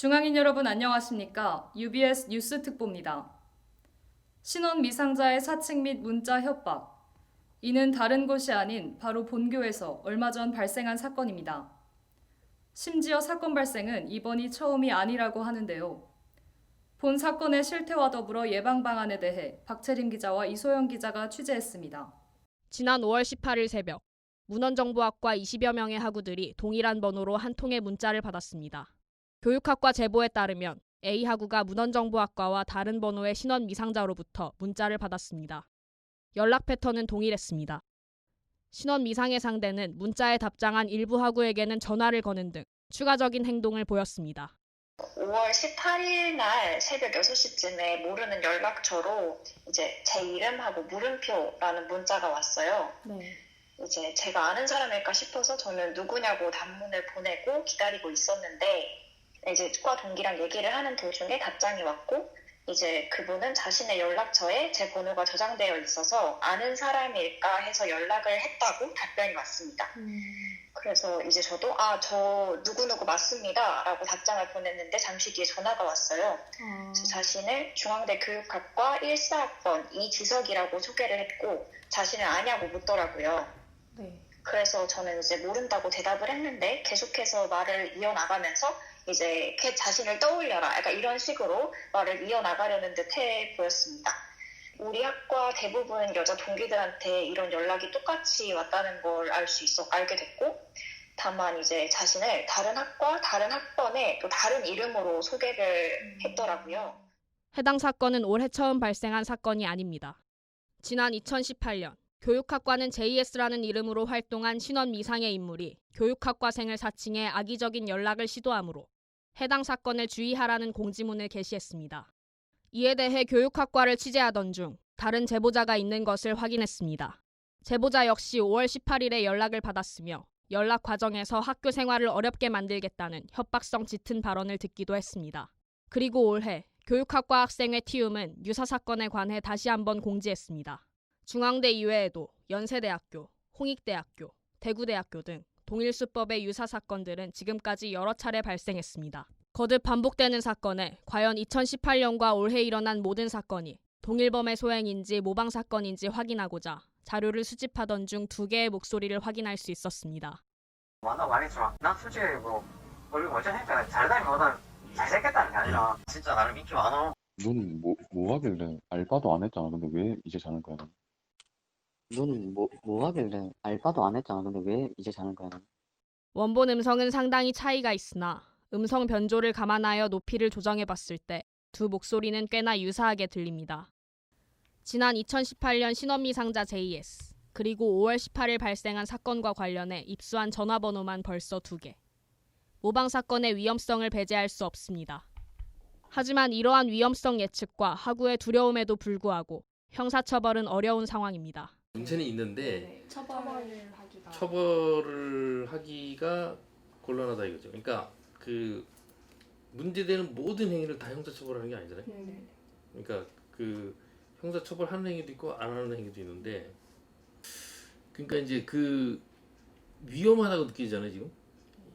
중앙인 여러분 안녕하십니까? UBS 뉴스 특보입니다. 신원 미상자의 사칭 및 문자 협박. 이는 다른 곳이 아닌 바로 본교에서 얼마 전 발생한 사건입니다. 심지어 사건 발생은 이번이 처음이 아니라고 하는데요. 본 사건의 실태와 더불어 예방 방안에 대해 박채림 기자와 이소영 기자가 취재했습니다. 지난 5월 18일 새벽, 문헌정보학과 20여 명의 학우들이 동일한 번호로 한 통의 문자를 받았습니다. 교육학과 제보에 따르면 A학우가 문헌정보학과와 다른 번호의 신원 미상자로부터 문자를 받았습니다. 연락 패턴은 동일했습니다. 신원 미상의 상대는 문자에 답장한 일부 학우에게는 전화를 거는 등 추가적인 행동을 보였습니다. 5월 18일 날 새벽 6시쯤에 모르는 연락처로 이제 제 이름하고 물음표라는 문자가 왔어요. 이제 제가 아는 사람일까 싶어서 저는 누구냐고 단문을 보내고 기다리고 있었는데 이제 과 동기랑 얘기를 하는 도중에 답장이 왔고 이제 그분은 자신의 연락처에 제 번호가 저장되어 있어서 아는 사람일까 해서 연락을 했다고 답변이 왔습니다. 그래서 이제 저도 저 누구누구 맞습니다 라고 답장을 보냈는데 잠시 뒤에 전화가 왔어요. 그래서 자신을 중앙대 교육학과 14학번 이지석이라고 소개를 했고 자신을 아냐고 묻더라고요. 그래서 저는 이제 모른다고 대답을 했는데 계속해서 말을 이어나가면서 이제 걔 자신을 떠올려라 약간 이런 식으로 말을 이어나가려는 듯해 보였습니다. 우리 학과 대부분 여자 동기들한테 이런 연락이 똑같이 왔다는 걸 알게 됐고 다만 이제 자신을 다른 학과, 다른 학번에 또 다른 이름으로 소개를 했더라고요. 해당 사건은 올해 처음 발생한 사건이 아닙니다. 지난 2018년 교육학과는 JS라는 이름으로 활동한 신원 미상의 인물이 교육학과생을 사칭해 악의적인 연락을 시도하므로 해당 사건을 주의하라는 공지문을 게시했습니다. 이에 대해 교육학과를 취재하던 중 다른 제보자가 있는 것을 확인했습니다. 제보자 역시 5월 18일에 연락을 받았으며 연락 과정에서 학교 생활을 어렵게 만들겠다는 협박성 짙은 발언을 듣기도 했습니다. 그리고 올해 교육학과 학생회 TUM은 유사 사건에 관해 다시 한번 공지했습니다. 중앙대 이외에도 연세대학교, 홍익대학교, 대구대학교 등 동일수법의 유사 사건들은 지금까지 여러 차례 발생했습니다. 거듭 반복되는 사건에 과연 2018년과 올해 일어난 모든 사건이 동일범의 소행인지 모방 사건인지 확인하고자 자료를 수집하던 중 두 개의 목소리를 확인할 수 있었습니다. 만나 말했지만 난 솔직히 얼굴 멀쩡하니까 잘 다니면 잘생겼다는 게 아니라 진짜 나를 인기 많아. 너는 뭐 하길래 알바도 안 했잖아. 근데 왜 이제 자는 거야? 너는 뭐 하길래 알바도 안 했잖아. 근데 왜 이제 자는 거야? 원본 음성은 상당히 차이가 있으나 음성 변조를 감안하여 높이를 조정해봤을 때 두 목소리는 꽤나 유사하게 들립니다. 지난 2018년 신원미상자 JS 그리고 5월 18일 발생한 사건과 관련해 입수한 전화번호만 벌써 2개. 모방 사건의 위험성을 배제할 수 없습니다. 하지만 이러한 위험성 예측과 학우의 두려움에도 불구하고 형사처벌은 어려운 상황입니다. 문제는 있는데 처벌을 처벌을 하기가 곤란하다 이거죠. 그러니까 그 문제되는 모든 행위를 다 형사처벌하는 게 아니잖아요. 그러니까 그 형사처벌하는 행위도 있고 안 하는 행위도 있는데 그러니까 이제 그 위험하다고 느끼잖아요 지금.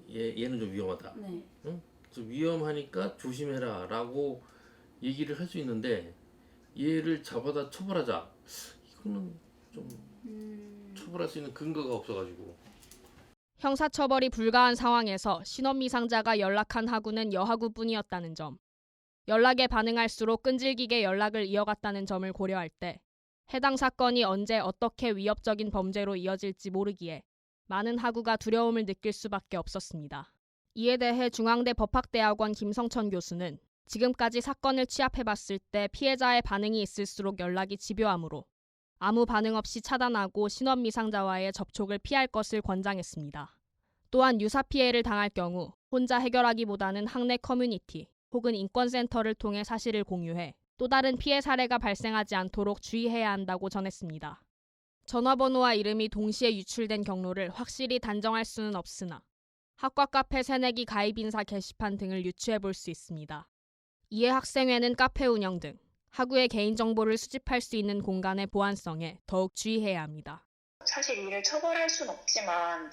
얘는 좀 위험하다. 응? 그래서 위험하니까 조심해라라고 얘기를 할 수 있는데 얘를 잡아다 처벌하자. 이거는 좀 처벌할 수 있는 근거가 없어가지고. 형사처벌이 불가한 상황에서 신원미상자가 연락한 학우는 여학우뿐이었다는 점, 연락에 반응할수록 끈질기게 연락을 이어갔다는 점을 고려할 때 해당 사건이 언제 어떻게 위협적인 범죄로 이어질지 모르기에 많은 학우가 두려움을 느낄 수밖에 없었습니다. 이에 대해 중앙대 법학대학원 김성천 교수는 지금까지 사건을 취합해봤을 때 피해자의 반응이 있을수록 연락이 집요하므로 아무 반응 없이 차단하고 신원 미상자와의 접촉을 피할 것을 권장했습니다. 또한 유사 피해를 당할 경우 혼자 해결하기보다는 학내 커뮤니티 혹은 인권센터를 통해 사실을 공유해 또 다른 피해 사례가 발생하지 않도록 주의해야 한다고 전했습니다. 전화번호와 이름이 동시에 유출된 경로를 확실히 단정할 수는 없으나 학과 카페 새내기 가입 인사 게시판 등을 유추해 볼 수 있습니다. 이에 학생회는 카페 운영 등 학우의 개인정보를 수집할 수 있는 공간의 보안성에 더욱 주의해야 합니다. 사실 이를 처벌할 수는 없지만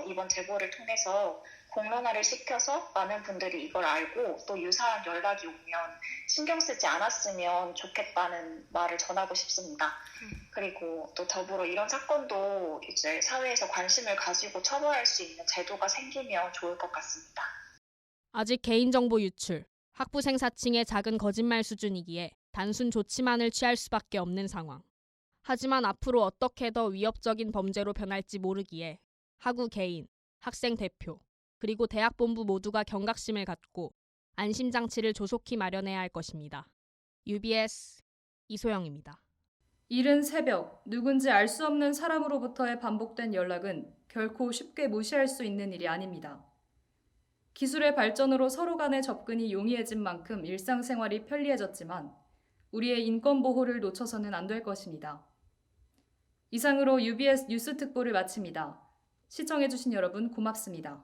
이번 제보를 통해서 공론화를 시켜서 많은 분들이 이걸 알고 또 유사한 연락이 오면 신경 쓰지 않았으면 좋겠다는 말을 전하고 싶습니다. 그리고 또 더불어 이런 사건도 이제 사회에서 관심을 가지고 처벌할 수 있는 제도가 생기면 좋을 것 같습니다. 아직 개인정보 유출, 학부생 사칭의 작은 거짓말 수준이기에 단순 조치만을 취할 수밖에 없는 상황. 하지만 앞으로 어떻게 더 위협적인 범죄로 변할지 모르기에 학우 개인, 학생 대표, 그리고 대학 본부 모두가 경각심을 갖고 안심장치를 조속히 마련해야 할 것입니다. UBS 이소영입니다. 이른 새벽 누군지 알 수 없는 사람으로부터의 반복된 연락은 결코 쉽게 무시할 수 있는 일이 아닙니다. 기술의 발전으로 서로 간의 접근이 용이해진 만큼 일상생활이 편리해졌지만 우리의 인권 보호를 놓쳐서는 안 될 것입니다. 이상으로 UBS 뉴스 특보를 마칩니다. 시청해주신 여러분 고맙습니다.